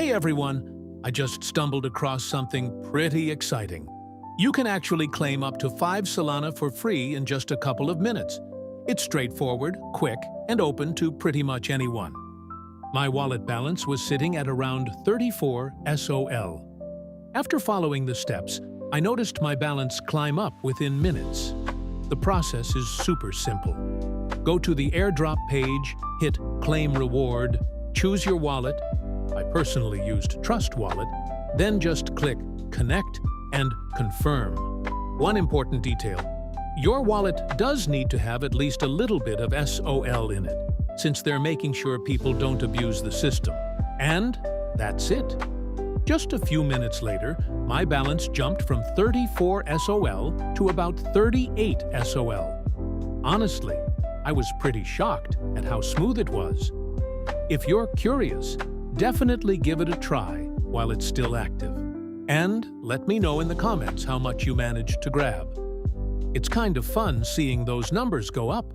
Hey everyone! I just stumbled across something pretty exciting. You can actually claim up to 5 Solana for free in just a couple of minutes. It's straightforward, quick, and open to pretty much anyone. My wallet balance was sitting at around 34 SOL. After following the steps, I noticed my balance climb up within minutes. The process is super simple. Go to the airdrop page, hit Claim Reward, choose your wallet. I personally used Trust Wallet, then just click Connect and Confirm. One important detail: your wallet does need to have at least a little bit of SOL in it, since they're making sure people don't abuse the system. And that's it. Just a few minutes later, my balance jumped from 34 SOL to about 38 SOL. Honestly, I was pretty shocked at how smooth it was. If you're curious, definitely give it a try while it's still active. And let me know in the comments how much you managed to grab. It's kind of fun seeing those numbers go up.